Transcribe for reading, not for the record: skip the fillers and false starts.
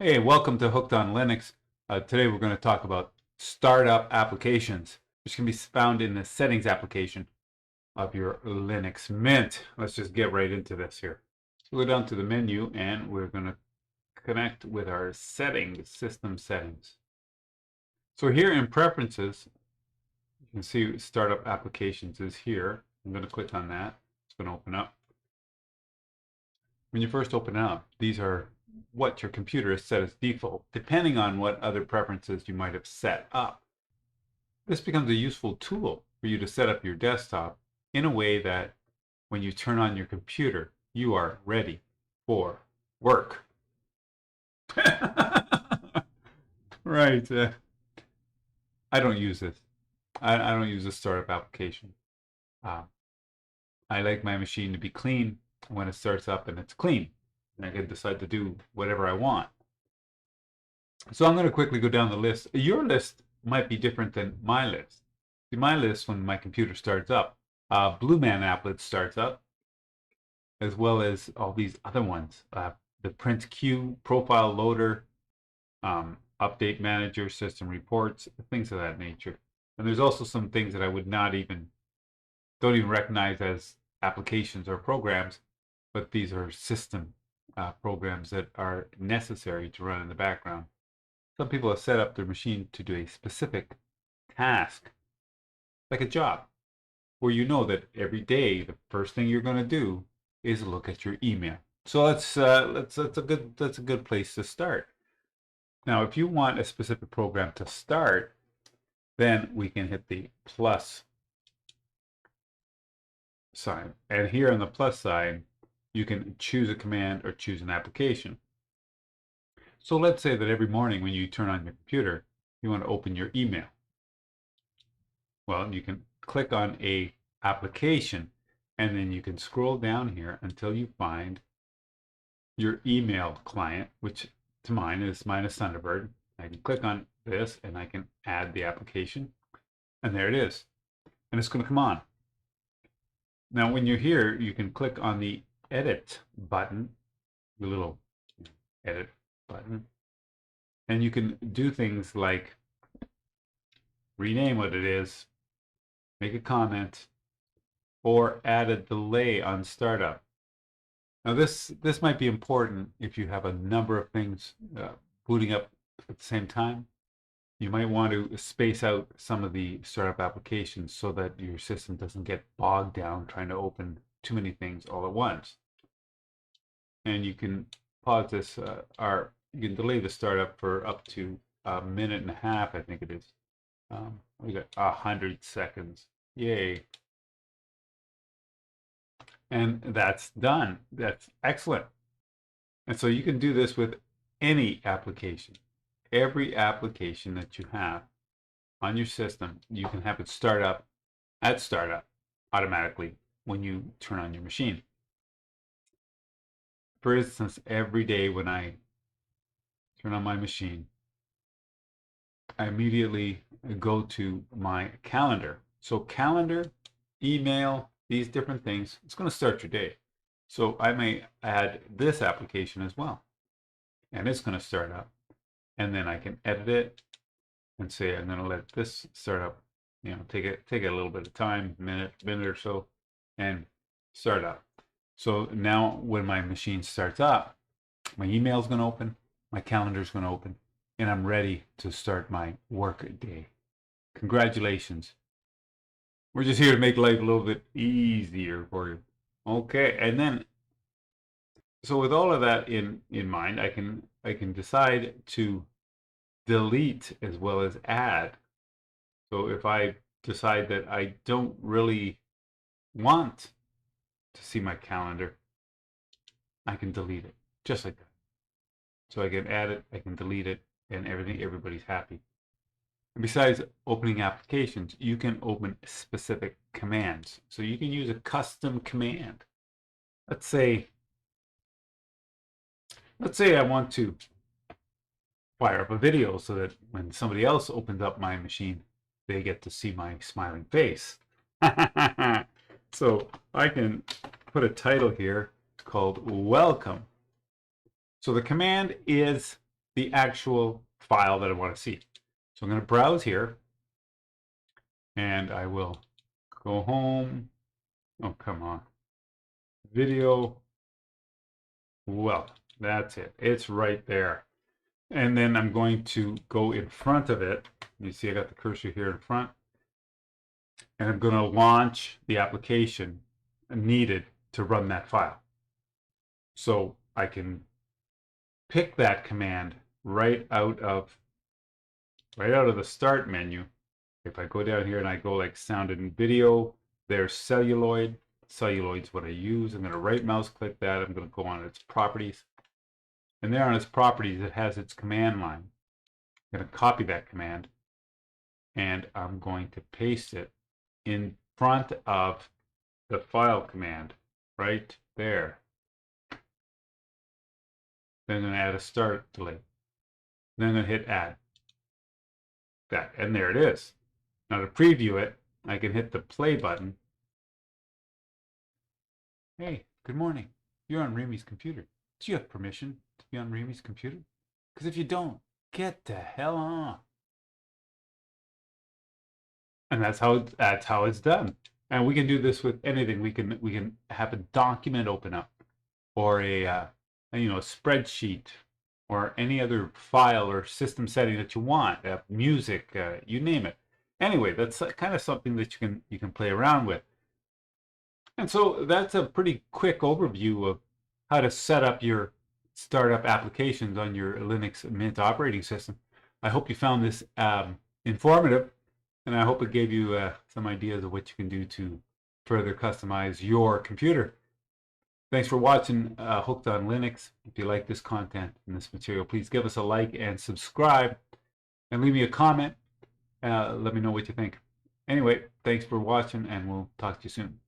Hey, welcome to Hooked on Linux. Today we're going to talk about startup applications, which can be found in the settings application of your Linux Mint. Let's just get right into this here. So go down to the menu and we're going to connect with our settings, system settings. So here in preferences, you can see startup applications is here. I'm going to click on that. It's going to open up. When you first open it up, these are what your computer has set as default, depending on what other preferences you might have set up. This becomes a useful tool for you to set up your desktop in a way that when you turn on your computer, you are ready for work. Right. I don't use this. I don't use a startup application. Uh, I like my machine to be clean when it starts up and it's clean. And I can decide to do whatever I want. So I'm going to quickly go down the list. Your list might be different than my list. See, my list, when my computer starts up, Blue Man applet starts up, as well as all these other ones. The print queue, profile loader, update manager, system reports, things of that nature. And there's also some things that I would don't even recognize as applications or programs, but these are system programs that are necessary to run in the background. Some people have set up their machine to do a specific task, like a job, where you know that every day the first thing you're going to do is look at your email. So that's a good place to start. Now, if you want a specific program to start, then we can hit the plus sign. And here on the plus sign, you can choose a command or choose an application. So let's say that every morning when you turn on your computer, you want to open your email. Well, you can click on a application and then you can scroll down here until you find your email client, which to mine is Thunderbird. I can click on this and I can add the application, and there it is. And it's going to come on. Now, when you're here, you can click on the edit button, the little edit button, and you can do things like rename what it is, make a comment, or add a delay on startup. Now this might be important if you have a number of things booting up at the same time. You might want to space out some of the startup applications so that your system doesn't get bogged down trying to open too many things all at once. And you can pause this, or you can delay the startup for up to a minute and a half, I think it is. We got 100 seconds. Yay. And that's done. That's excellent. And so you can do this with any application. Every application that you have on your system, you can have it start up at startup automatically when you turn on your machine. For instance, every day when I turn on my machine, I immediately go to my calendar. So calendar, email, these different things, it's going to start your day. So I may add this application as well. And it's going to start up. And then I can edit it and say I'm going to let this start up. You know, take a little bit of time, minute or so, and start up. So now when my machine starts up, my email is going to open, my calendar is going to open, and I'm ready to start my work day. Congratulations. We're just here to make life a little bit easier for you. Okay, and then so with all of that in mind, I can decide to delete as well as add. So if I decide that I don't really want to see my calendar, I can delete it just like that. So I can add it, I can delete it, and everybody's happy. And besides opening applications, you can open specific commands. So you can use a custom command. Let's say I want to fire up a video so that when somebody else opens up my machine, they get to see my smiling face. So I can put a title here called welcome. So the command is the actual file that I want to see. So I'm going to browse here, and I will go home. Oh, come on. Video. Well, that's it. It's right there. And then I'm going to go in front of it. You see I got the cursor here in front. And I'm going to launch the application needed to run that file. So I can pick that command right out of the start menu. If I go down here and I go like sound and video, there's celluloid. Celluloid's what I use. I'm going to right mouse click that. I'm going to go on its properties. And there on its properties, it has its command line. I'm going to copy that command, and I'm going to paste it in front of the file command right there. Then I'm going to add a start delay. Then I'm going to hit add. That, and there it is. Now to preview it, I can hit the play button. Hey, good morning. You're on Ramey's computer. Do you have permission to be on Ramey's computer? Because if you don't, get the hell on. And that's how it's done. And we can do this with anything. We can have a document open up, or a spreadsheet, or any other file or system setting that you want, music, you name it. Anyway, that's kind of something that you can play around with. And so that's a pretty quick overview of how to set up your startup applications on your Linux Mint operating system. I hope you found this informative, and I hope it gave you some ideas of what you can do to further customize your computer. Thanks for watching Hooked on Linux. If you like this content and this material, please give us a like and subscribe, and leave me a comment. Let me know what you think. Anyway, thanks for watching, and we'll talk to you soon.